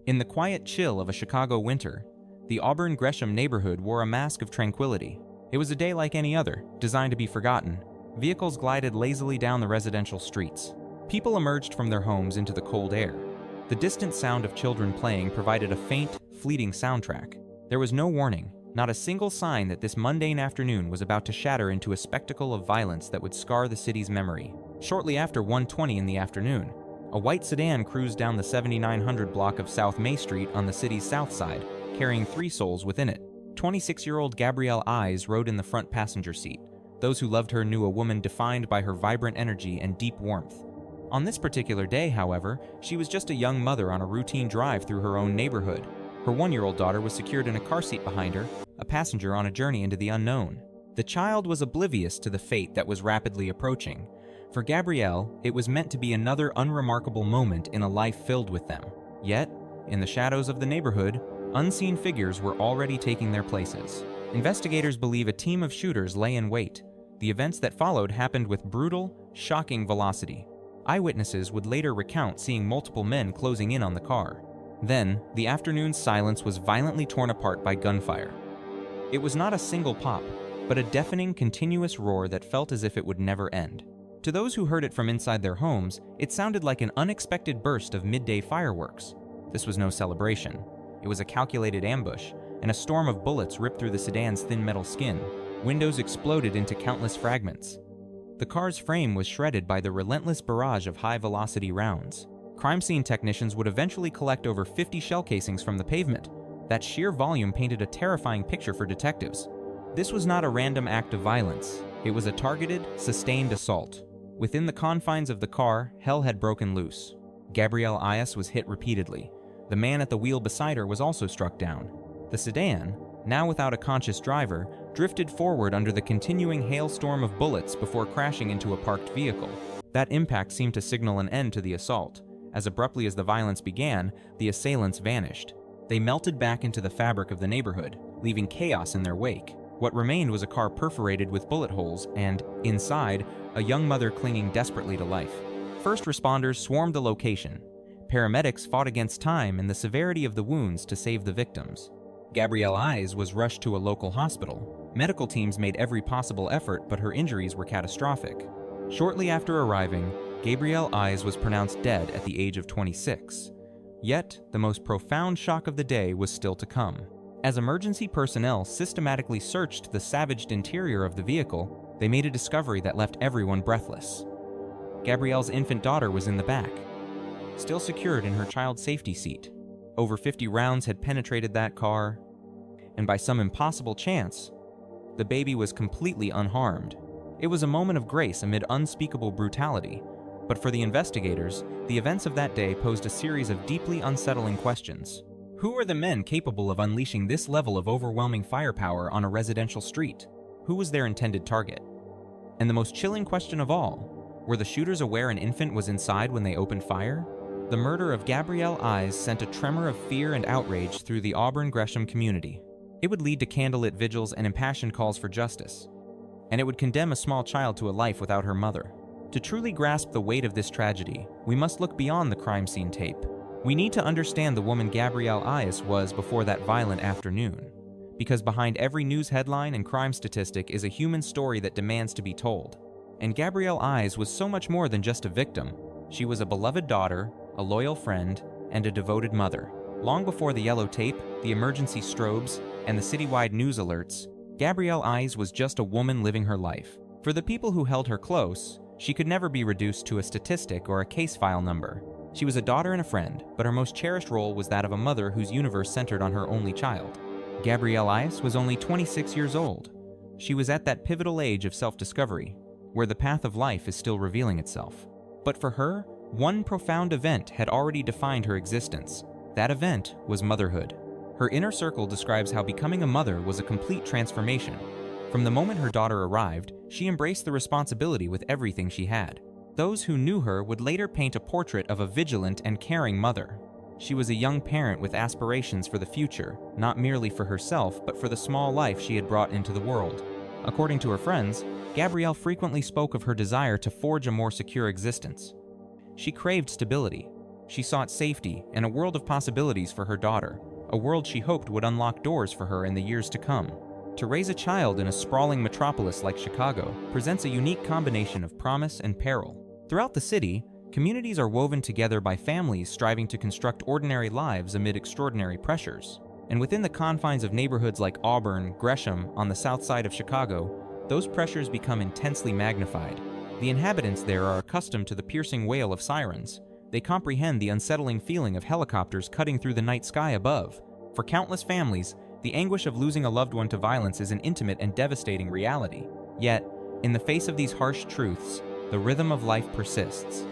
In the quiet chill of a Chicago winter, the Auburn Gresham neighborhood wore a mask of tranquility. It was a day like any other, designed to be forgotten. Vehicles glided lazily down the residential streets. People emerged from their homes into the cold air. The distant sound of children playing provided a faint, fleeting soundtrack. There was no warning, not a single sign that this mundane afternoon was about to shatter into a spectacle of violence that would scar the city's memory. Shortly after 1:20 in the afternoon, a white sedan cruised down the 7900 block of South May Street on the city's south side, carrying 3 souls within it. 26-year-old Gabrielle Ayers rode in the front passenger seat. Those who loved her knew a woman defined by her vibrant energy and deep warmth. On this particular day, however, she was just a young mother on a routine drive through her own neighborhood. Her 1-year-old daughter was secured in a car seat behind her, a passenger on a journey into the unknown. The child was oblivious to the fate that was rapidly approaching. For Gabrielle, it was meant to be another unremarkable moment in a life filled with them. Yet, in the shadows of the neighborhood, unseen figures were already taking their places. Investigators believe a team of shooters lay in wait. The events that followed happened with brutal, shocking velocity. Eyewitnesses would later recount seeing multiple men closing in on the car. Then, the afternoon's silence was violently torn apart by gunfire. It was not a single pop, but a deafening, continuous roar that felt as if it would never end. To those who heard it from inside their homes, it sounded like an unexpected burst of midday fireworks. This was no celebration. It was a calculated ambush, and a storm of bullets ripped through the sedan's thin metal skin. Windows exploded into countless fragments. The car's frame was shredded by the relentless barrage of high-velocity rounds. Crime scene technicians would eventually collect over 50 shell casings from the pavement. That sheer volume painted a terrifying picture for detectives. This was not a random act of violence. It was a targeted, sustained assault. Within the confines of the car, hell had broken loose. Gabrielle Ayers was hit repeatedly. The man at the wheel beside her was also struck down. The sedan, now without a conscious driver, drifted forward under the continuing hailstorm of bullets before crashing into a parked vehicle. That impact seemed to signal an end to the assault. As abruptly as the violence began, the assailants vanished. They melted back into the fabric of the neighborhood, leaving chaos in their wake. What remained was a car perforated with bullet holes and, inside, a young mother clinging desperately to life. First responders swarmed the location. Paramedics fought against time and the severity of the wounds to save the victims. Gabrielle Ayers was rushed to a local hospital. Medical teams made every possible effort, but her injuries were catastrophic. Shortly after arriving, Gabrielle Ayers was pronounced dead at the age of 26. Yet, the most profound shock of the day was still to come. As emergency personnel systematically searched the savaged interior of the vehicle, they made a discovery that left everyone breathless. Gabrielle's infant daughter was in the back, still secured in her child safety seat. Over 50 rounds had penetrated that car, and by some impossible chance, the baby was completely unharmed. It was a moment of grace amid unspeakable brutality, but for the investigators, the events of that day posed a series of deeply unsettling questions. Who were the men capable of unleashing this level of overwhelming firepower on a residential street? Who was their intended target? And the most chilling question of all, were the shooters aware an infant was inside when they opened fire? The murder of Gabrielle Ayers sent a tremor of fear and outrage through the Auburn Gresham community. It would lead to candlelit vigils and impassioned calls for justice. And it would condemn a small child to a life without her mother. To truly grasp the weight of this tragedy, we must look beyond the crime scene tape. We need to understand the woman Gabrielle Ayers was before that violent afternoon. Because behind every news headline and crime statistic is a human story that demands to be told. And Gabrielle Ayers was so much more than just a victim. She was a beloved daughter, a loyal friend, and a devoted mother. Long before the yellow tape, the emergency strobes, and the citywide news alerts, Gabrielle Ayers was just a woman living her life. For the people who held her close, she could never be reduced to a statistic or a case file number. She was a daughter and a friend, but her most cherished role was that of a mother whose universe centered on her only child. Gabrielle Ayers was only 26 years old. She was at that pivotal age of self-discovery, where the path of life is still revealing itself. But for her, one profound event had already defined her existence. That event was motherhood. Her inner circle describes how becoming a mother was a complete transformation. From the moment her daughter arrived, she embraced the responsibility with everything she had. Those who knew her would later paint a portrait of a vigilant and caring mother. She was a young parent with aspirations for the future, not merely for herself, but for the small life she had brought into the world. According to her friends, Gabrielle frequently spoke of her desire to forge a more secure existence. She craved stability, She sought safety and a world of possibilities for her daughter, a world she hoped would unlock doors for her in the years to come. To raise a child in a sprawling metropolis like Chicago presents a unique combination of promise and peril. Throughout the city, communities are woven together by families striving to construct ordinary lives amid extraordinary pressures. And within the confines of neighborhoods like Auburn, Gresham, on the south side of Chicago, those pressures become intensely magnified. The inhabitants there are accustomed to the piercing wail of sirens. They comprehend the unsettling feeling of helicopters cutting through the night sky above. For countless families, the anguish of losing a loved one to violence is an intimate and devastating reality. Yet, in the face of these harsh truths, the rhythm of life persists.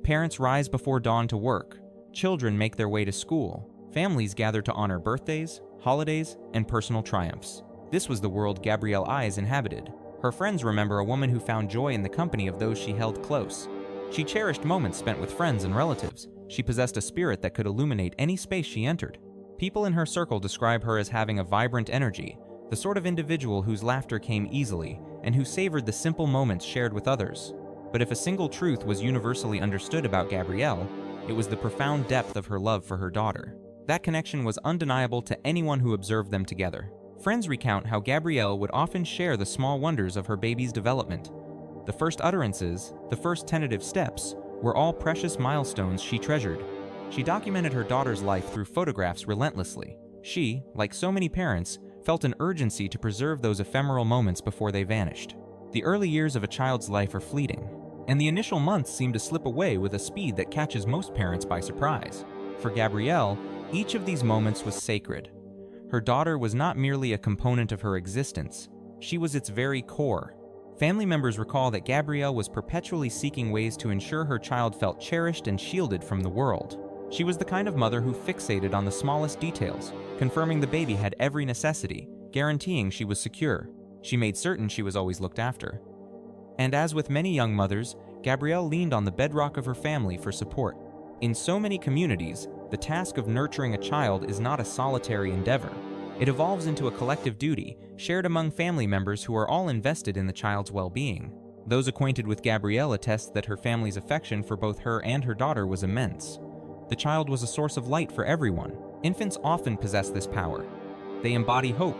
Parents rise before dawn to work. Children make their way to school. Families gather to honor birthdays, holidays, and personal triumphs. This was the world Gabrielle Ayers inhabited. Her friends remember a woman who found joy in the company of those she held close. She cherished moments spent with friends and relatives. She possessed a spirit that could illuminate any space she entered. People in her circle describe her as having a vibrant energy, the sort of individual whose laughter came easily and who savored the simple moments shared with others. But if a single truth was universally understood about Gabrielle, it was the profound depth of her love for her daughter. That connection was undeniable to anyone who observed them together. Friends recount how Gabrielle would often share the small wonders of her baby's development. The first utterances, the first tentative steps, were all precious milestones she treasured. She documented her daughter's life through photographs relentlessly. She, like so many parents, felt an urgency to preserve those ephemeral moments before they vanished. The early years of a child's life are fleeting, and the initial months seem to slip away with a speed that catches most parents by surprise. For Gabrielle, each of these moments was sacred. Her daughter was not merely a component of her existence, she was its very core. Family members recall that Gabrielle was perpetually seeking ways to ensure her child felt cherished and shielded from the world. She was the kind of mother who fixated on the smallest details, confirming the baby had every necessity, guaranteeing she was secure. She made certain she was always looked after. And as with many young mothers, Gabrielle leaned on the bedrock of her family for support. In so many communities, the task of nurturing a child is not a solitary endeavor. It evolves into a collective duty, shared among family members who are all invested in the child's well-being. Those acquainted with Gabrielle attest that her family's affection for both her and her daughter was immense. The child was a source of light for everyone. Infants often possess this power. They embody hope.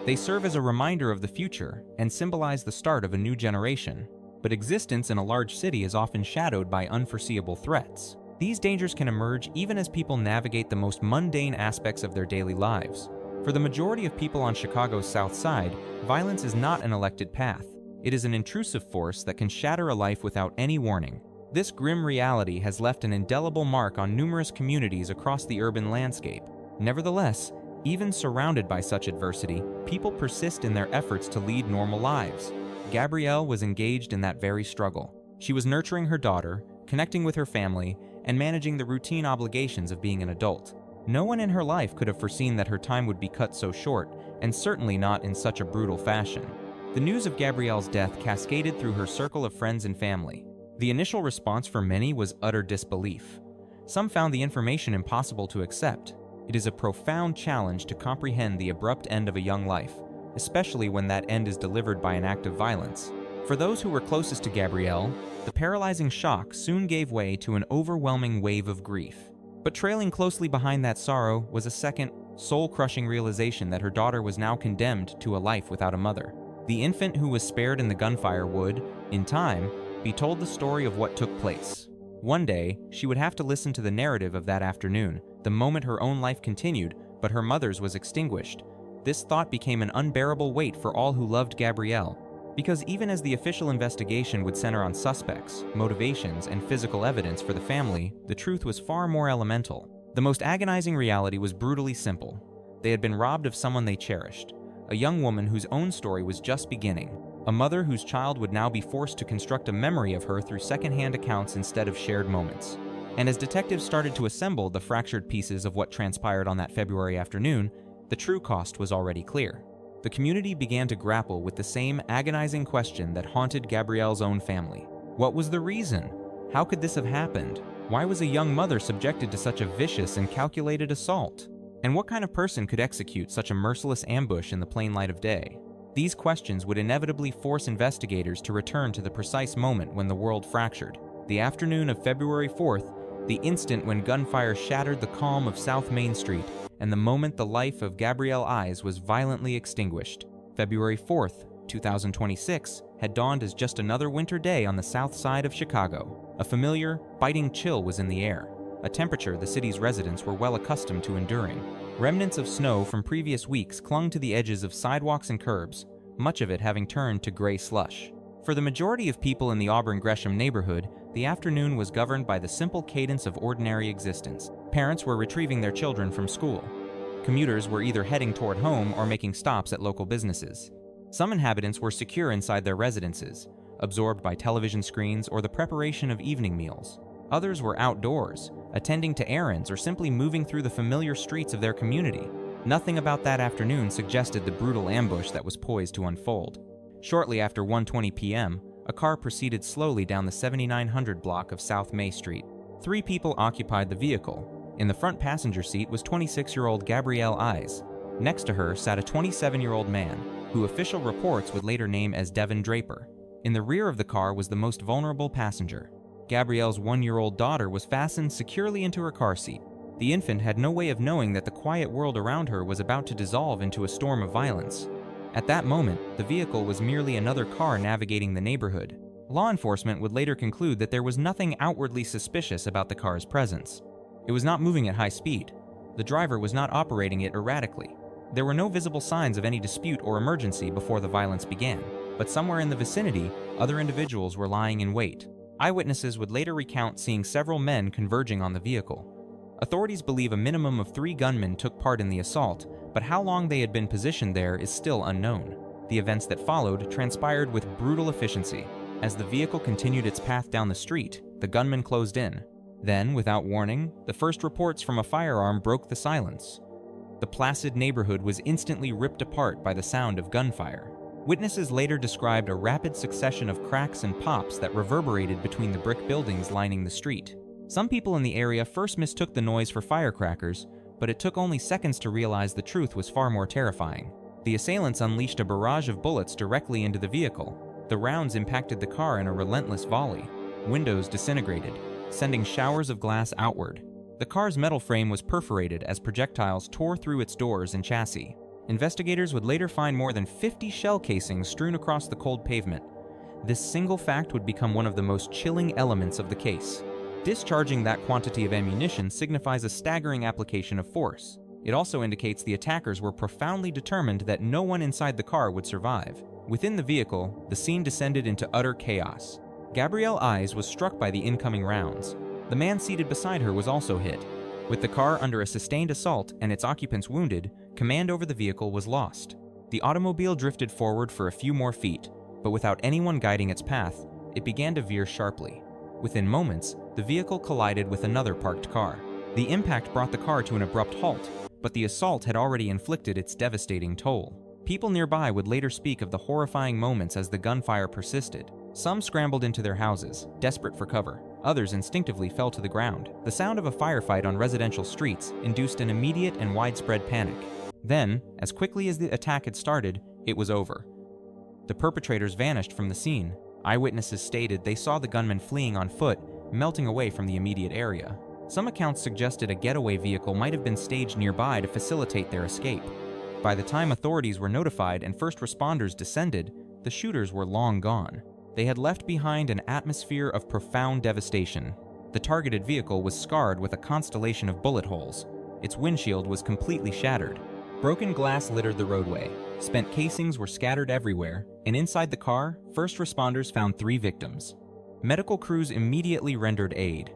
They serve as a reminder of the future and symbolize the start of a new generation. But existence in a large city is often shadowed by unforeseeable threats. These dangers can emerge even as people navigate the most mundane aspects of their daily lives. For the majority of people on Chicago's South Side, violence is not an elected path. It is an intrusive force that can shatter a life without any warning. This grim reality has left an indelible mark on numerous communities across the urban landscape. Nevertheless, even surrounded by such adversity, people persist in their efforts to lead normal lives. Gabrielle was engaged in that very struggle. She was nurturing her daughter, connecting with her family, and managing the routine obligations of being an adult. No one in her life could have foreseen that her time would be cut so short, and certainly not in such a brutal fashion. The news of Gabrielle's death cascaded through her circle of friends and family. The initial response for many was utter disbelief. Some found the information impossible to accept. It is a profound challenge to comprehend the abrupt end of a young life, especially when that end is delivered by an act of violence. For those who were closest to Gabrielle, the paralyzing shock soon gave way to an overwhelming wave of grief. But trailing closely behind that sorrow was a second, soul-crushing realization that her daughter was now condemned to a life without a mother. The infant who was spared in the gunfire would, in time, be told the story of what took place. One day, she would have to listen to the narrative of that afternoon, the moment her own life continued, but her mother's was extinguished. This thought became an unbearable weight for all who loved Gabrielle. Because even as the official investigation would center on suspects, motivations, and physical evidence for the family, the truth was far more elemental. The most agonizing reality was brutally simple. They had been robbed of someone they cherished, a young woman whose own story was just beginning, a mother whose child would now be forced to construct a memory of her through secondhand accounts instead of shared moments. And as detectives started to assemble the fractured pieces of what transpired on that February afternoon, the true cost was already clear. The community began to grapple with the same agonizing question that haunted Gabrielle's own family. What was the reason? How could this have happened? Why was a young mother subjected to such a vicious and calculated assault? And what kind of person could execute such a merciless ambush in the plain light of day? These questions would inevitably force investigators to return to the precise moment when the world fractured. The afternoon of February 4th, The instant when gunfire shattered the calm of South Main Street, and the moment the life of Gabrielle Ayers was violently extinguished. February 4th, 2026, had dawned as just another winter day on the south side of Chicago. A familiar, biting chill was in the air, a temperature the city's residents were well accustomed to enduring. Remnants of snow from previous weeks clung to the edges of sidewalks and curbs, much of it having turned to gray slush. For the majority of people in the Auburn Gresham neighborhood, the afternoon was governed by the simple cadence of ordinary existence. Parents were retrieving their children from school. Commuters were either heading toward home or making stops at local businesses. Some inhabitants were secure inside their residences, absorbed by television screens or the preparation of evening meals. Others were outdoors, attending to errands or simply moving through the familiar streets of their community. Nothing about that afternoon suggested the brutal ambush that was poised to unfold. Shortly after 1:20 p.m., a car proceeded slowly down the 7900 block of South May Street. 3 people occupied the vehicle. In the front passenger seat was 26-year-old Gabrielle Ayers. Next to her sat a 27-year-old man, who official reports would later name as Devin Draper. In the rear of the car was the most vulnerable passenger. Gabrielle's 1-year-old daughter was fastened securely into her car seat. The infant had no way of knowing that the quiet world around her was about to dissolve into a storm of violence. At that moment, the vehicle was merely another car navigating the neighborhood. Law enforcement would later conclude that there was nothing outwardly suspicious about the car's presence. It was not moving at high speed. The driver was not operating it erratically. There were no visible signs of any dispute or emergency before the violence began, but somewhere in the vicinity, other individuals were lying in wait. Eyewitnesses would later recount seeing several men converging on the vehicle. Authorities believe a minimum of 3 gunmen took part in the assault, but how long they had been positioned there is still unknown. The events that followed transpired with brutal efficiency. As the vehicle continued its path down the street, the gunmen closed in. Then, without warning, the first reports from a firearm broke the silence. The placid neighborhood was instantly ripped apart by the sound of gunfire. Witnesses later described a rapid succession of cracks and pops that reverberated between the brick buildings lining the street. Some people in the area first mistook the noise for firecrackers, but it took only seconds to realize the truth was far more terrifying. The assailants unleashed a barrage of bullets directly into the vehicle. The rounds impacted the car in a relentless volley. Windows disintegrated, sending showers of glass outward. The car's metal frame was perforated as projectiles tore through its doors and chassis. Investigators would later find more than 50 shell casings strewn across the cold pavement. This single fact would become one of the most chilling elements of the case. Discharging that quantity of ammunition signifies a staggering application of force. It also indicates the attackers were profoundly determined that no one inside the car would survive. Within the vehicle, the scene descended into utter chaos. Gabrielle Ayers was struck by the incoming rounds. The man seated beside her was also hit. With the car under a sustained assault and its occupants wounded, command over the vehicle was lost. The automobile drifted forward for a few more feet, but without anyone guiding its path, it began to veer sharply. Within moments, the vehicle collided with another parked car. The impact brought the car to an abrupt halt, but the assault had already inflicted its devastating toll. People nearby would later speak of the horrifying moments as the gunfire persisted. Some scrambled into their houses, desperate for cover. Others instinctively fell to the ground. The sound of a firefight on residential streets induced an immediate and widespread panic. Then, as quickly as the attack had started, it was over. The perpetrators vanished from the scene. Eyewitnesses stated they saw the gunmen fleeing on foot, melting away from the immediate area. Some accounts suggested a getaway vehicle might have been staged nearby to facilitate their escape. By the time authorities were notified and first responders descended, the shooters were long gone. They had left behind an atmosphere of profound devastation. The targeted vehicle was scarred with a constellation of bullet holes. Its windshield was completely shattered. Broken glass littered the roadway. Spent casings were scattered everywhere, and inside the car, first responders found 3 victims. Medical crews immediately rendered aid.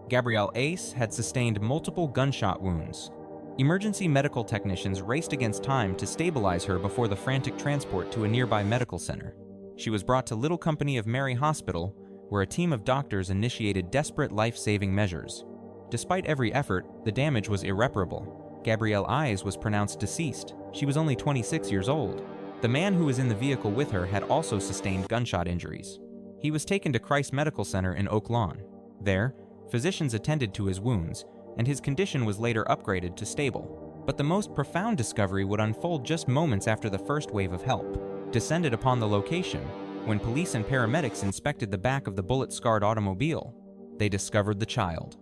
Gabrielle Ayers had sustained multiple gunshot wounds. Emergency medical technicians raced against time to stabilize her before the frantic transport to a nearby medical center. She was brought to Little Company of Mary Hospital, where a team of doctors initiated desperate life-saving measures. Despite every effort, the damage was irreparable. Gabrielle Ayers was pronounced deceased. She was only 26 years old. The man who was in the vehicle with her had also sustained gunshot injuries. He was taken to Christ Medical Center in Oak Lawn. There, physicians attended to his wounds, and his condition was later upgraded to stable. But the most profound discovery would unfold just moments after the first wave of help descended upon the location. When police and paramedics inspected the back of the bullet-scarred automobile, they discovered the child.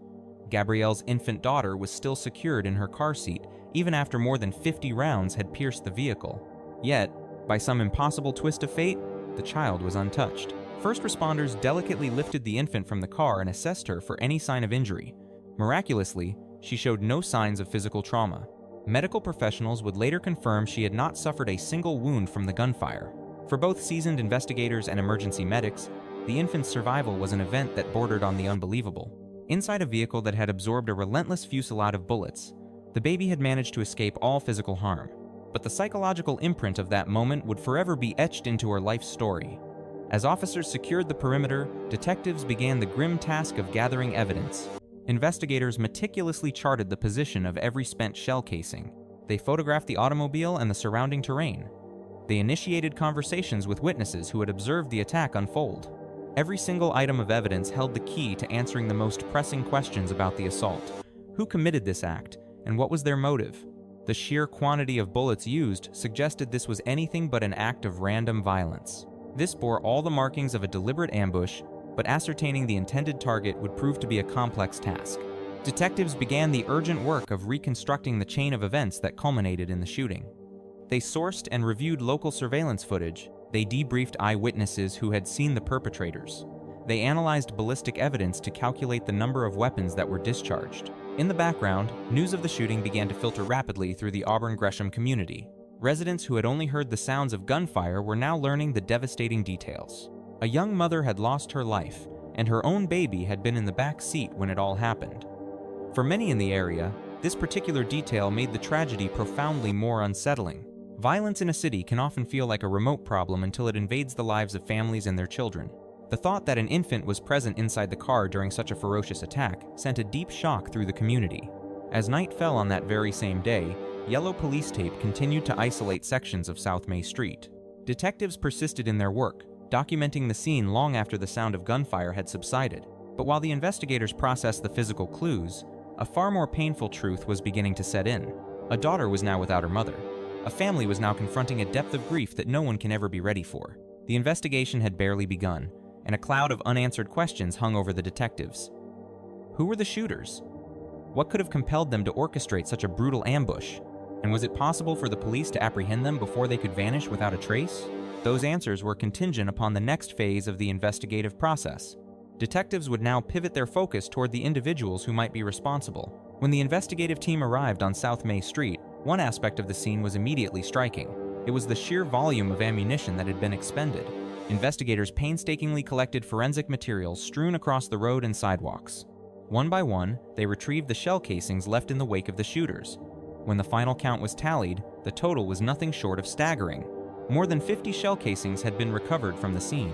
Gabrielle's infant daughter was still secured in her car seat, even after more than 50 rounds had pierced the vehicle. Yet, by some impossible twist of fate, the child was untouched. First responders delicately lifted the infant from the car and assessed her for any sign of injury. Miraculously, she showed no signs of physical trauma. Medical professionals would later confirm she had not suffered a single wound from the gunfire. For both seasoned investigators and emergency medics, the infant's survival was an event that bordered on the unbelievable. Inside a vehicle that had absorbed a relentless fusillade of bullets, the baby had managed to escape all physical harm. But the psychological imprint of that moment would forever be etched into her life story. As officers secured the perimeter, detectives began the grim task of gathering evidence. Investigators meticulously charted the position of every spent shell casing. They photographed the automobile and the surrounding terrain. They initiated conversations with witnesses who had observed the attack unfold. Every single item of evidence held the key to answering the most pressing questions about the assault. Who committed this act, and what was their motive? The sheer quantity of bullets used suggested this was anything but an act of random violence. This bore all the markings of a deliberate ambush, but ascertaining the intended target would prove to be a complex task. Detectives began the urgent work of reconstructing the chain of events that culminated in the shooting. They sourced and reviewed local surveillance footage. They debriefed eyewitnesses who had seen the perpetrators. They analyzed ballistic evidence to calculate the number of weapons that were discharged. In the background, news of the shooting began to filter rapidly through the Auburn Gresham community. Residents who had only heard the sounds of gunfire were now learning the devastating details. A young mother had lost her life, and her own baby had been in the back seat when it all happened. For many in the area, this particular detail made the tragedy profoundly more unsettling. Violence in a city can often feel like a remote problem until it invades the lives of families and their children. The thought that an infant was present inside the car during such a ferocious attack sent a deep shock through the community. As night fell on that very same day, yellow police tape continued to isolate sections of South May Street. Detectives persisted in their work, documenting the scene long after the sound of gunfire had subsided. But while the investigators processed the physical clues, a far more painful truth was beginning to set in. A daughter was now without her mother. A family was now confronting a depth of grief that no one can ever be ready for. The investigation had barely begun, and a cloud of unanswered questions hung over the detectives. Who were the shooters? What could have compelled them to orchestrate such a brutal ambush? And was it possible for the police to apprehend them before they could vanish without a trace? Those answers were contingent upon the next phase of the investigative process. Detectives would now pivot their focus toward the individuals who might be responsible. When the investigative team arrived on South May Street, one aspect of the scene was immediately striking. It was the sheer volume of ammunition that had been expended. Investigators painstakingly collected forensic materials strewn across the road and sidewalks. One by one, they retrieved the shell casings left in the wake of the shooters. When the final count was tallied, the total was nothing short of staggering. More than 50 shell casings had been recovered from the scene.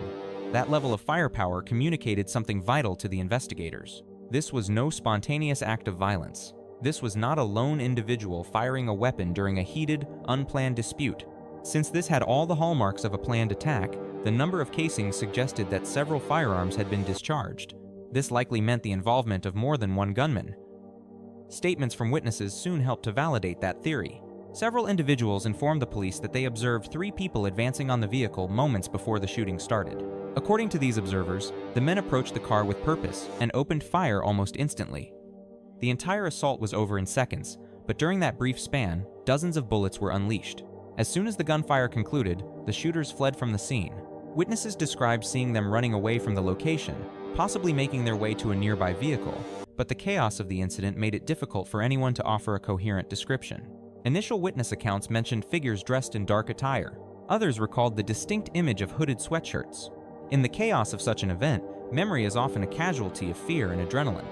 That level of firepower communicated something vital to the investigators. This was no spontaneous act of violence. This was not a lone individual firing a weapon during a heated, unplanned dispute. Since this had all the hallmarks of a planned attack, the number of casings suggested that several firearms had been discharged. This likely meant the involvement of more than one gunman. Statements from witnesses soon helped to validate that theory. Several individuals informed the police that they observed 3 people advancing on the vehicle moments before the shooting started. According to these observers, the men approached the car with purpose and opened fire almost instantly. The entire assault was over in seconds, but during that brief span, dozens of bullets were unleashed. As soon as the gunfire concluded, the shooters fled from the scene. Witnesses described seeing them running away from the location, possibly making their way to a nearby vehicle, but the chaos of the incident made it difficult for anyone to offer a coherent description. Initial witness accounts mentioned figures dressed in dark attire. Others recalled the distinct image of hooded sweatshirts. In the chaos of such an event, memory is often a casualty of fear and adrenaline.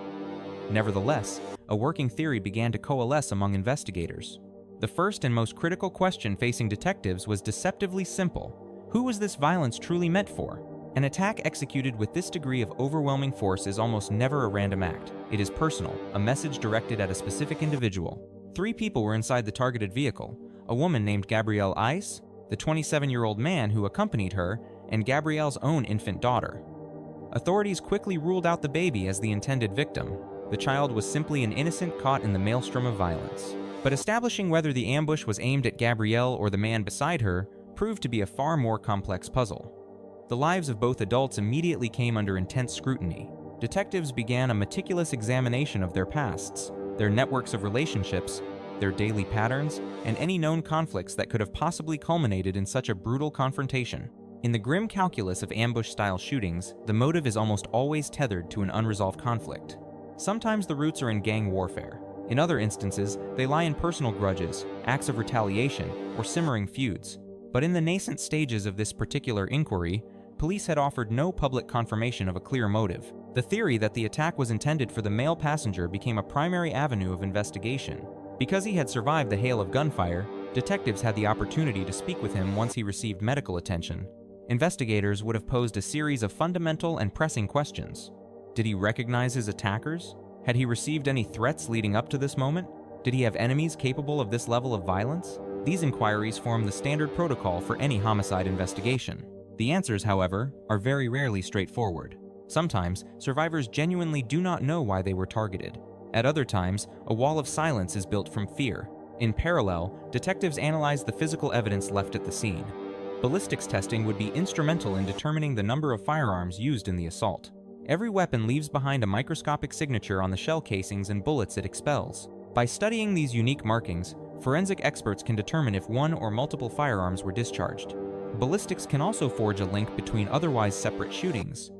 Nevertheless, a working theory began to coalesce among investigators. The first and most critical question facing detectives was deceptively simple. Who was this violence truly meant for? An attack executed with this degree of overwhelming force is almost never a random act. It is personal, a message directed at a specific individual. 3 people were inside the targeted vehicle: a woman named Gabrielle Ayers, the 27-year-old man who accompanied her, and Gabrielle's own infant daughter. Authorities quickly ruled out the baby as the intended victim. The child was simply an innocent caught in the maelstrom of violence. But establishing whether the ambush was aimed at Gabrielle or the man beside her proved to be a far more complex puzzle. The lives of both adults immediately came under intense scrutiny. detectives began a meticulous examination of their pasts, their networks of relationships, their daily patterns, and any known conflicts that could have possibly culminated in such a brutal confrontation. In the grim calculus of ambush-style shootings, the motive is almost always tethered to an unresolved conflict. Sometimes the roots are in gang warfare. In other instances, they lie in personal grudges, acts of retaliation, or simmering feuds. But in the nascent stages of this particular inquiry, police had offered no public confirmation of a clear motive. The theory that the attack was intended for the male passenger became a primary avenue of investigation. Because he had survived the hail of gunfire, detectives had the opportunity to speak with him once he received medical attention. Investigators would have posed a series of fundamental and pressing questions. Did he recognize his attackers? Had he received any threats leading up to this moment? Did he have enemies capable of this level of violence? These inquiries form the standard protocol for any homicide investigation. The answers, however, are very rarely straightforward. Sometimes, survivors genuinely do not know why they were targeted. At other times, a wall of silence is built from fear. In parallel, detectives analyze the physical evidence left at the scene. Ballistics testing would be instrumental in determining the number of firearms used in the assault. Every weapon leaves behind a microscopic signature on the shell casings and bullets it expels. By studying these unique markings, forensic experts can determine if one or multiple firearms were discharged. Ballistics can also forge a link between otherwise separate shootings.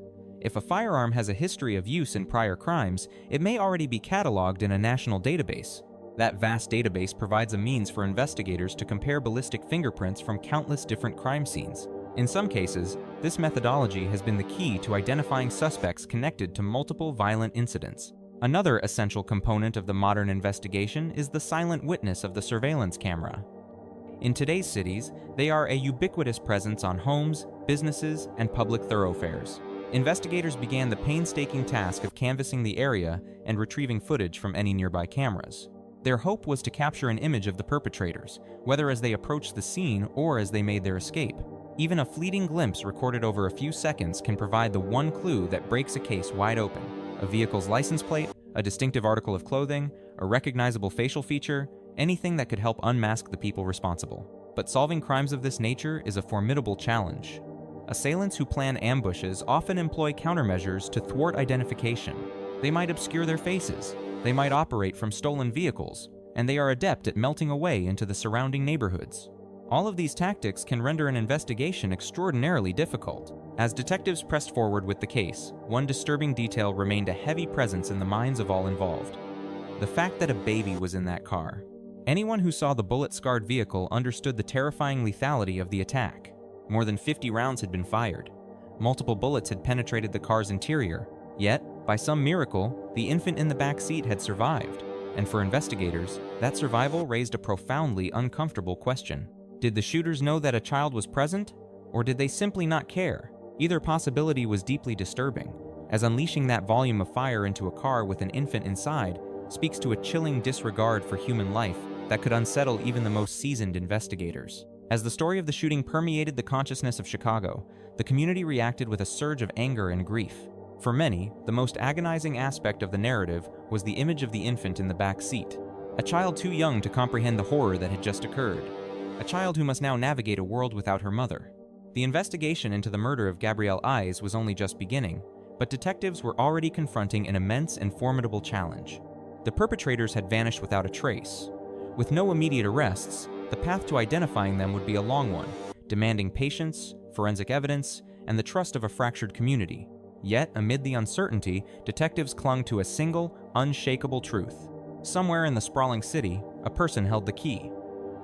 If a firearm has a history of use in prior crimes, it may already be cataloged in a national database. That vast database provides a means for investigators to compare ballistic fingerprints from countless different crime scenes. In some cases, this methodology has been the key to identifying suspects connected to multiple violent incidents. Another essential component of the modern investigation is the silent witness of the surveillance camera. In today's cities, they are a ubiquitous presence on homes, businesses, and public thoroughfares. Investigators began the painstaking task of canvassing the area and retrieving footage from any nearby cameras. Their hope was to capture an image of the perpetrators, whether as they approached the scene or as they made their escape. Even a fleeting glimpse recorded over a few seconds can provide the one clue that breaks a case wide open. A vehicle's license plate, a distinctive article of clothing, a recognizable facial feature, anything that could help unmask the people responsible. But solving crimes of this nature is a formidable challenge. Assailants who plan ambushes often employ countermeasures to thwart identification. They might obscure their faces, they might operate from stolen vehicles, and they are adept at melting away into the surrounding neighborhoods. All of these tactics can render an investigation extraordinarily difficult. As detectives pressed forward with the case, one disturbing detail remained a heavy presence in the minds of all involved. The fact that a baby was in that car. Anyone who saw the bullet-scarred vehicle understood the terrifying lethality of the attack. More than 50 rounds had been fired. Multiple bullets had penetrated the car's interior. Yet, by some miracle, the infant in the back seat had survived. And for investigators, that survival raised a profoundly uncomfortable question. Did the shooters know that a child was present, or did they simply not care? Either possibility was deeply disturbing, as unleashing that volume of fire into a car with an infant inside speaks to a chilling disregard for human life that could unsettle even the most seasoned investigators. As the story of the shooting permeated the consciousness of Chicago, the community reacted with a surge of anger and grief. For many, the most agonizing aspect of the narrative was the image of the infant in the back seat, a child too young to comprehend the horror that had just occurred, a child who must now navigate a world without her mother. The investigation into the murder of Gabrielle Ayers was only just beginning, but detectives were already confronting an immense and formidable challenge. The perpetrators had vanished without a trace. With no immediate arrests, the path to identifying them would be a long one, demanding patience, forensic evidence, and the trust of a fractured community. Yet, amid the uncertainty, detectives clung to a single, unshakable truth. Somewhere in the sprawling city, a person held the key.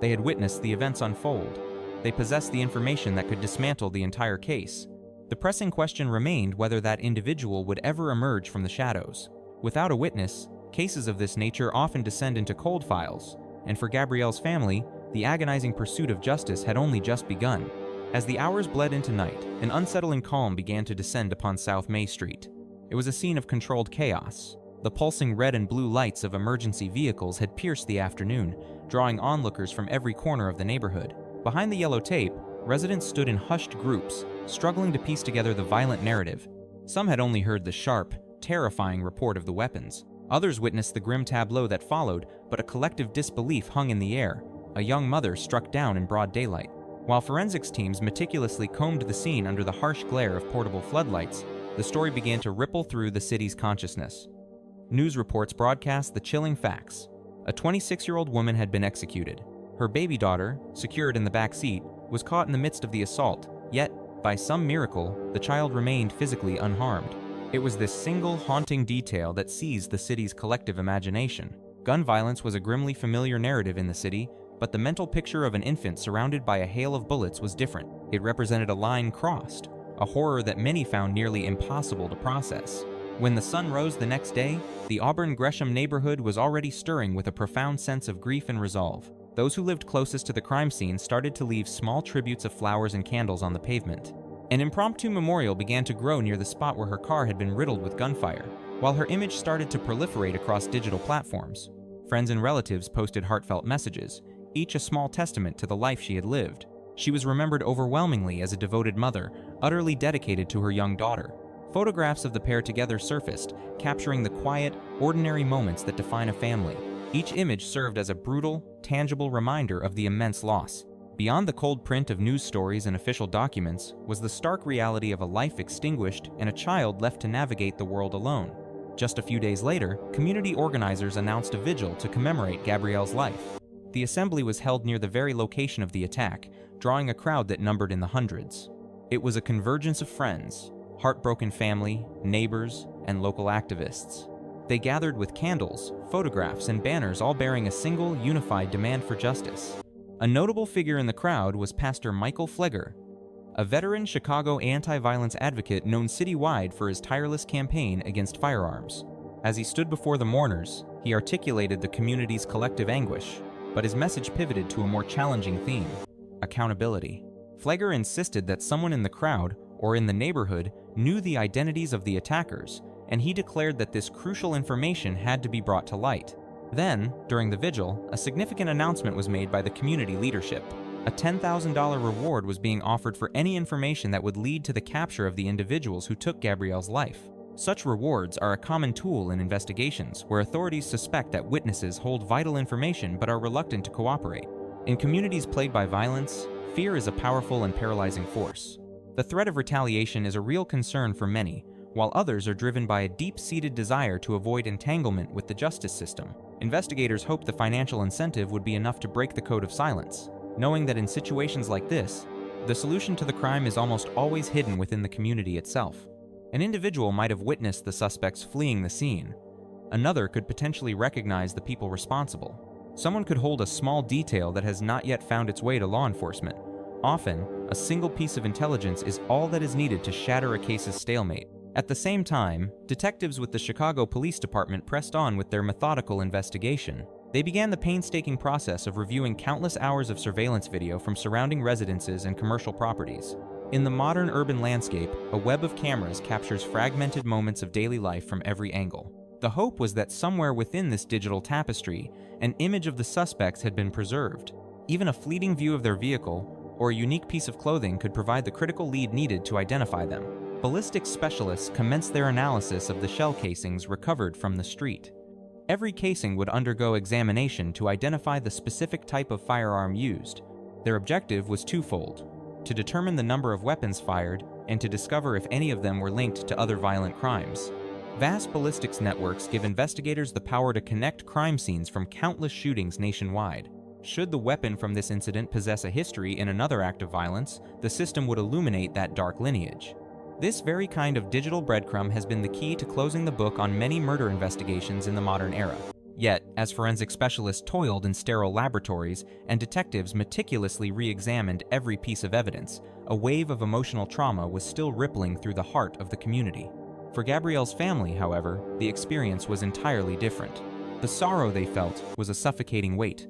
They had witnessed the events unfold. They possessed the information that could dismantle the entire case. The pressing question remained whether that individual would ever emerge from the shadows. Without a witness, cases of this nature often descend into cold files, and for Gabrielle's family, the agonizing pursuit of justice had only just begun. As the hours bled into night, an unsettling calm began to descend upon South May Street. It was a scene of controlled chaos. The pulsing red and blue lights of emergency vehicles had pierced the afternoon, drawing onlookers from every corner of the neighborhood. Behind the yellow tape, residents stood in hushed groups, struggling to piece together the violent narrative. Some had only heard the sharp, terrifying report of the weapons. Others witnessed the grim tableau that followed, but a collective disbelief hung in the air. A young mother struck down in broad daylight. While forensics teams meticulously combed the scene under the harsh glare of portable floodlights, the story began to ripple through the city's consciousness. News reports broadcast the chilling facts. A 26-year-old woman had been executed. Her baby daughter, secured in the back seat, was caught in the midst of the assault, yet, by some miracle, the child remained physically unharmed. It was this single haunting detail that seized the city's collective imagination. Gun violence was a grimly familiar narrative in the city, but the mental picture of an infant surrounded by a hail of bullets was different. It represented a line crossed, a horror that many found nearly impossible to process. When the sun rose the next day, the Auburn Gresham neighborhood was already stirring with a profound sense of grief and resolve. Those who lived closest to the crime scene started to leave small tributes of flowers and candles on the pavement. An impromptu memorial began to grow near the spot where her car had been riddled with gunfire, while her image started to proliferate across digital platforms. Friends and relatives posted heartfelt messages, each a small testament to the life she had lived. She was remembered overwhelmingly as a devoted mother, utterly dedicated to her young daughter. Photographs of the pair together surfaced, capturing the quiet, ordinary moments that define a family. Each image served as a brutal, tangible reminder of the immense loss. Beyond the cold print of news stories and official documents was the stark reality of a life extinguished and a child left to navigate the world alone. Just a few days later, community organizers announced a vigil to commemorate Gabrielle's life. The assembly was held near the very location of the attack, drawing a crowd that numbered in the hundreds. It was a convergence of friends, heartbroken family, neighbors, and local activists. They gathered with candles, photographs, and banners, all bearing a single, unified demand for justice. A notable figure in the crowd was Pastor Michael Flegger, a veteran Chicago anti-violence advocate known citywide for his tireless campaign against firearms. As he stood before the mourners, he articulated the community's collective anguish, but his message pivoted to a more challenging theme: accountability. Flegger insisted that someone in the crowd, or in the neighborhood, knew the identities of the attackers, and he declared that this crucial information had to be brought to light. Then, during the vigil, a significant announcement was made by the community leadership. A $10,000 reward was being offered for any information that would lead to the capture of the individuals who took Gabrielle's life. Such rewards are a common tool in investigations, where authorities suspect that witnesses hold vital information but are reluctant to cooperate. In communities plagued by violence, fear is a powerful and paralyzing force. The threat of retaliation is a real concern for many, while others are driven by a deep-seated desire to avoid entanglement with the justice system. Investigators hoped the financial incentive would be enough to break the code of silence, knowing that in situations like this, the solution to the crime is almost always hidden within the community itself. An individual might have witnessed the suspects fleeing the scene. Another could potentially recognize the people responsible. Someone could hold a small detail that has not yet found its way to law enforcement. Often, a single piece of intelligence is all that is needed to shatter a case's stalemate. At the same time, detectives with the Chicago Police Department pressed on with their methodical investigation. They began the painstaking process of reviewing countless hours of surveillance video from surrounding residences and commercial properties. In the modern urban landscape, a web of cameras captures fragmented moments of daily life from every angle. The hope was that somewhere within this digital tapestry, an image of the suspects had been preserved. Even a fleeting view of their vehicle or a unique piece of clothing could provide the critical lead needed to identify them. Ballistics specialists commenced their analysis of the shell casings recovered from the street. Every casing would undergo examination to identify the specific type of firearm used. Their objective was twofold: to determine the number of weapons fired and to discover if any of them were linked to other violent crimes. Vast ballistics networks give investigators the power to connect crime scenes from countless shootings nationwide. Should the weapon from this incident possess a history in another act of violence, the system would illuminate that dark lineage. This very kind of digital breadcrumb has been the key to closing the book on many murder investigations in the modern era. Yet, as forensic specialists toiled in sterile laboratories and detectives meticulously re-examined every piece of evidence, a wave of emotional trauma was still rippling through the heart of the community. For Gabrielle's family, however, the experience was entirely different. The sorrow they felt was a suffocating weight.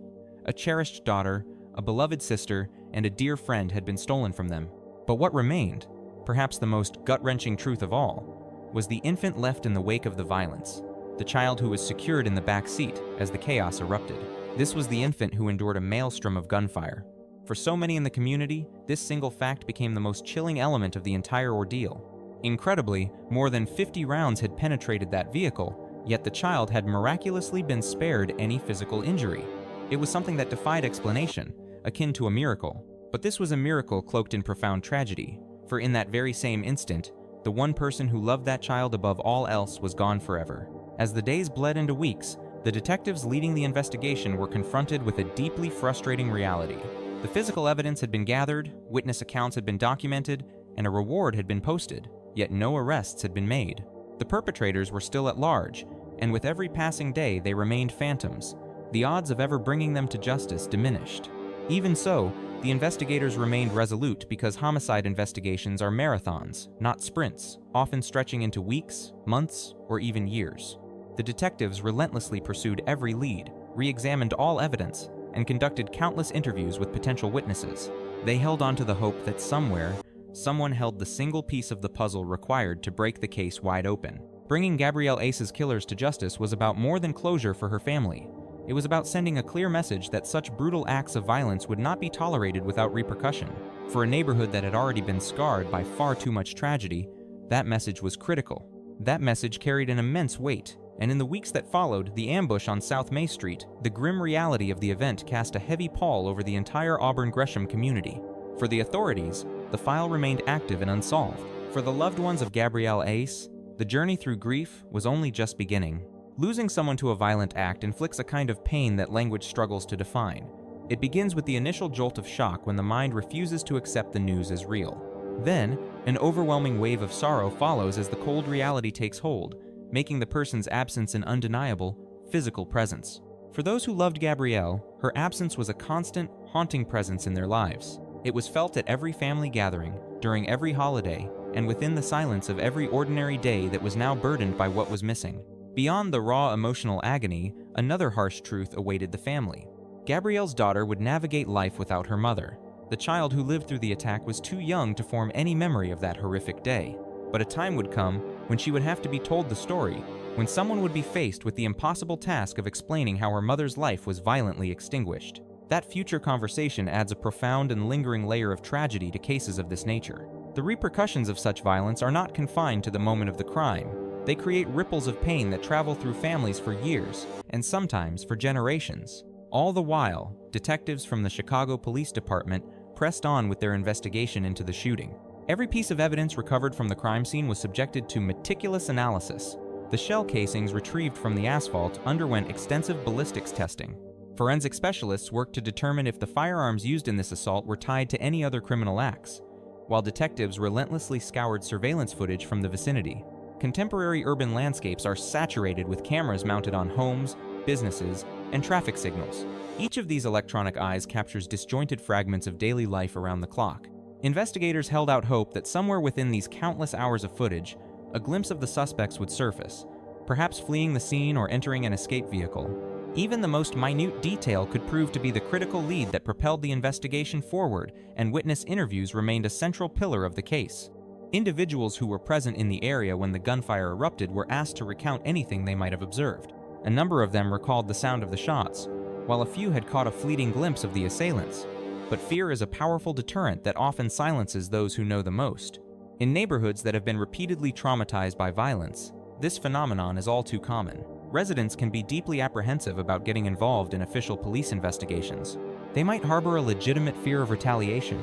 A cherished daughter, a beloved sister, and a dear friend had been stolen from them. But what remained, perhaps the most gut-wrenching truth of all, was the infant left in the wake of the violence, the child who was secured in the back seat as the chaos erupted. This was the infant who endured a maelstrom of gunfire. For so many in the community, this single fact became the most chilling element of the entire ordeal. Incredibly, more than 50 rounds had penetrated that vehicle, yet the child had miraculously been spared any physical injury. It was something that defied explanation, akin to a miracle. But this was a miracle cloaked in profound tragedy, for in that very same instant, The one person who loved that child above all else was gone forever. As the days bled into weeks, the detectives leading the investigation were confronted with a deeply frustrating reality. The physical evidence had been gathered, witness accounts had been documented, and a reward had been posted, yet no arrests had been made. The perpetrators were still at large, and with every passing day they remained phantoms. The odds of ever bringing them to justice diminished. Even so, the investigators remained resolute because homicide investigations are marathons, not sprints, often stretching into weeks, months, or even years. The detectives relentlessly pursued every lead, re-examined all evidence, and conducted countless interviews with potential witnesses. They held on to the hope that somewhere, someone held the single piece of the puzzle required to break the case wide open. Bringing Gabrielle Ayers' killers to justice was about more than closure for her family. It was about sending a clear message that such brutal acts of violence would not be tolerated without repercussion. For a neighborhood that had already been scarred by far too much tragedy, that message was critical. That message carried an immense weight, and in the weeks that followed, the ambush on South May Street, the grim reality of the event cast a heavy pall over the entire Auburn Gresham community. For the authorities, the file remained active and unsolved. For the loved ones of Gabrielle Ayers, the journey through grief was only just beginning. Losing someone to a violent act inflicts a kind of pain that language struggles to define. It begins with the initial jolt of shock when the mind refuses to accept the news as real. Then, an overwhelming wave of sorrow follows as the cold reality takes hold, making the person's absence an undeniable, physical presence. For those who loved Gabrielle, her absence was a constant, haunting presence in their lives. It was felt at every family gathering, during every holiday, and within the silence of every ordinary day that was now burdened by what was missing. Beyond the raw emotional agony, another harsh truth awaited the family. Gabrielle's daughter would navigate life without her mother. The child who lived through the attack was too young to form any memory of that horrific day. But a time would come when she would have to be told the story, when someone would be faced with the impossible task of explaining how her mother's life was violently extinguished. That future conversation adds a profound and lingering layer of tragedy to cases of this nature. The repercussions of such violence are not confined to the moment of the crime. They create ripples of pain that travel through families for years, and sometimes for generations. All the while, detectives from the Chicago Police Department pressed on with their investigation into the shooting. Every piece of evidence recovered from the crime scene was subjected to meticulous analysis. The shell casings retrieved from the asphalt underwent extensive ballistics testing. Forensic specialists worked to determine if the firearms used in this assault were tied to any other criminal acts, while detectives relentlessly scoured surveillance footage from the vicinity. Contemporary urban landscapes are saturated with cameras mounted on homes, businesses, and traffic signals. Each of these electronic eyes captures disjointed fragments of daily life around the clock. Investigators held out hope that somewhere within these countless hours of footage, a glimpse of the suspects would surface, perhaps fleeing the scene or entering an escape vehicle. Even the most minute detail could prove to be the critical lead that propelled the investigation forward, and witness interviews remained a central pillar of the case. Individuals who were present in the area when the gunfire erupted were asked to recount anything they might have observed. A number of them recalled the sound of the shots, while a few had caught a fleeting glimpse of the assailants. But fear is a powerful deterrent that often silences those who know the most. In neighborhoods that have been repeatedly traumatized by violence, this phenomenon is all too common. Residents can be deeply apprehensive about getting involved in official police investigations. They might harbor a legitimate fear of retaliation,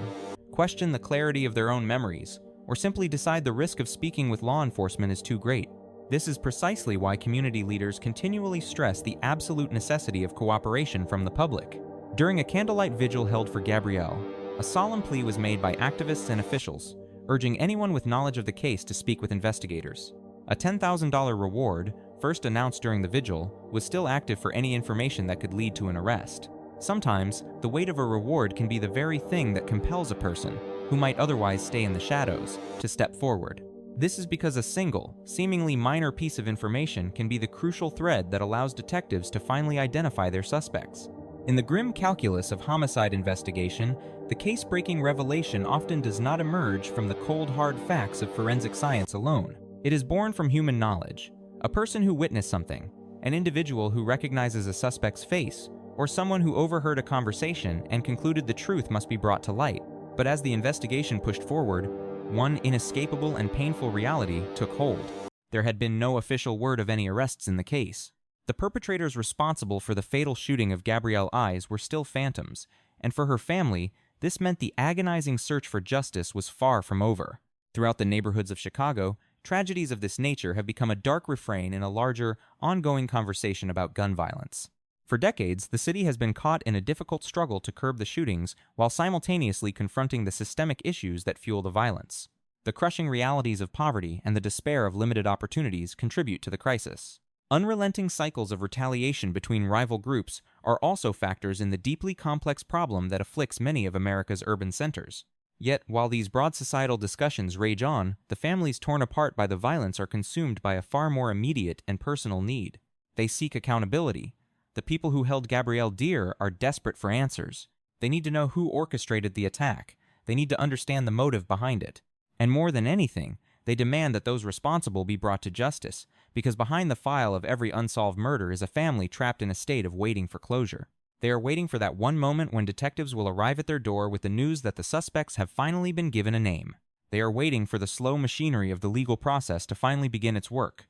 question the clarity of their own memories, or simply decide the risk of speaking with law enforcement is too great. This is precisely why community leaders continually stress the absolute necessity of cooperation from the public. During a candlelight vigil held for Gabrielle, a solemn plea was made by activists and officials, urging anyone with knowledge of the case to speak with investigators. A $10,000 reward, first announced during the vigil, was still active for any information that could lead to an arrest. Sometimes, the weight of a reward can be the very thing that compels a person, who might otherwise stay in the shadows, to step forward. This is because a single, seemingly minor piece of information can be the crucial thread that allows detectives to finally identify their suspects. In the grim calculus of homicide investigation, the case-breaking revelation often does not emerge from the cold, hard facts of forensic science alone. It is born from human knowledge. A person who witnessed something, an individual who recognizes a suspect's face, or someone who overheard a conversation and concluded the truth must be brought to light. But as the investigation pushed forward, one inescapable and painful reality took hold. There had been no official word of any arrests in the case. The perpetrators responsible for the fatal shooting of Gabrielle Ayers were still phantoms, and for her family, this meant the agonizing search for justice was far from over. Throughout the neighborhoods of Chicago, tragedies of this nature have become a dark refrain in a larger, ongoing conversation about gun violence. For decades, the city has been caught in a difficult struggle to curb the shootings while simultaneously confronting the systemic issues that fuel the violence. The crushing realities of poverty and the despair of limited opportunities contribute to the crisis. Unrelenting cycles of retaliation between rival groups are also factors in the deeply complex problem that afflicts many of America's urban centers. Yet, while these broad societal discussions rage on, the families torn apart by the violence are consumed by a far more immediate and personal need. They seek accountability. The people who held Gabryel dear are desperate for answers. They need to know who orchestrated the attack. They need to understand the motive behind it. And more than anything, they demand that those responsible be brought to justice, because behind the file of every unsolved murder is a family trapped in a state of waiting for closure. They are waiting for that one moment when detectives will arrive at their door with the news that the suspects have finally been given a name. They are waiting for the slow machinery of the legal process to finally begin its work.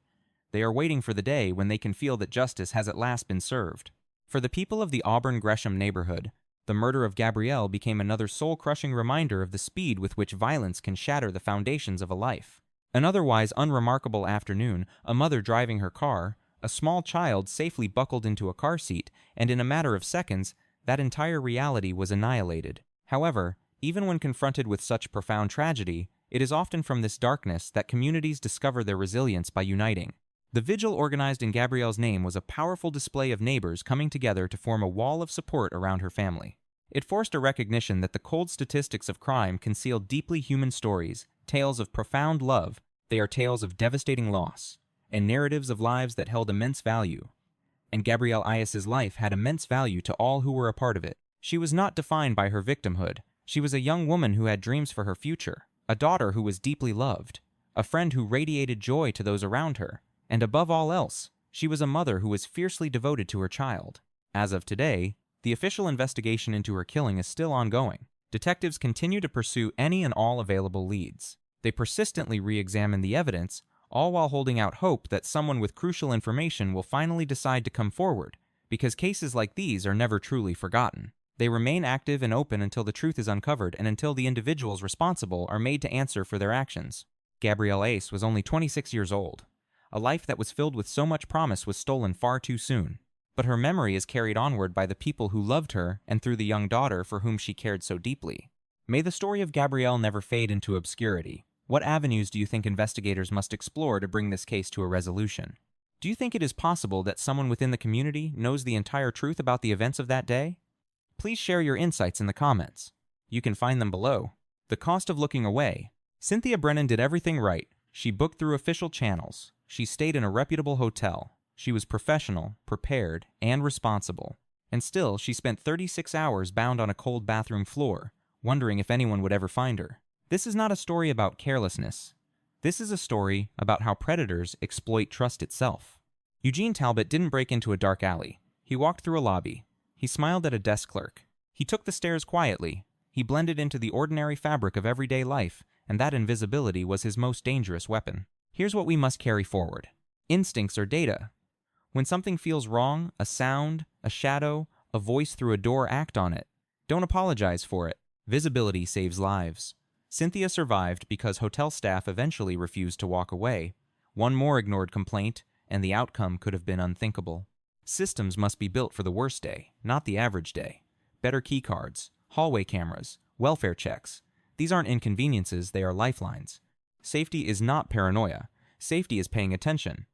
They are waiting for the day when they can feel that justice has at last been served. For the people of the Auburn Gresham neighborhood, the murder of Gabryel became another soul-crushing reminder of the speed with which violence can shatter the foundations of a life. An otherwise unremarkable afternoon, a mother driving her car, a small child safely buckled into a car seat, and in a matter of seconds, that entire reality was annihilated. However, even when confronted with such profound tragedy, it is often from this darkness that communities discover their resilience by uniting. The vigil organized in Gabrielle's name was a powerful display of neighbors coming together to form a wall of support around her family. It forced a recognition that the cold statistics of crime conceal deeply human stories, tales of profound love. They are tales of devastating loss, and narratives of lives that held immense value. And Gabrielle Ayers' life had immense value to all who were a part of it. She was not defined by her victimhood. She was a young woman who had dreams for her future, a daughter who was deeply loved, a friend who radiated joy to those around her, and above all else, she was a mother who was fiercely devoted to her child. As of today, the official investigation into her killing is still ongoing. Detectives continue to pursue any and all available leads. They persistently re-examine the evidence, all while holding out hope that someone with crucial information will finally decide to come forward, because cases like these are never truly forgotten. They remain active and open until the truth is uncovered and until the individuals responsible are made to answer for their actions. Gabrielle Ayers was only 26 years old. A life that was filled with so much promise was stolen far too soon. But her memory is carried onward by the people who loved her and through the young daughter for whom she cared so deeply. May the story of Gabryel never fade into obscurity. What avenues do you think investigators must explore to bring this case to a resolution? Do you think it is possible that someone within the community knows the entire truth about the events of that day? Please share your insights in the comments. You can find them below. The cost of looking away. Cynthia Brennan did everything right. She booked through official channels. She stayed in a reputable hotel. She was professional, prepared, and responsible. And still, she spent 36 hours bound on a cold bathroom floor, wondering if anyone would ever find her. This is not a story about carelessness. This is a story about how predators exploit trust itself. Eugene Talbot didn't break into a dark alley. He walked through a lobby. He smiled at a desk clerk. He took the stairs quietly. He blended into the ordinary fabric of everyday life, and that invisibility was his most dangerous weapon. Here's what we must carry forward. Instincts are data. When something feels wrong, a sound, a shadow, a voice through a door, act on it. Don't apologize for it. Visibility saves lives. Cynthia survived because hotel staff eventually refused to walk away. One more ignored complaint, and the outcome could have been unthinkable. Systems must be built for the worst day, not the average day. Better keycards, hallway cameras, welfare checks. These aren't inconveniences, they are lifelines. Safety is not paranoia. Safety is paying attention.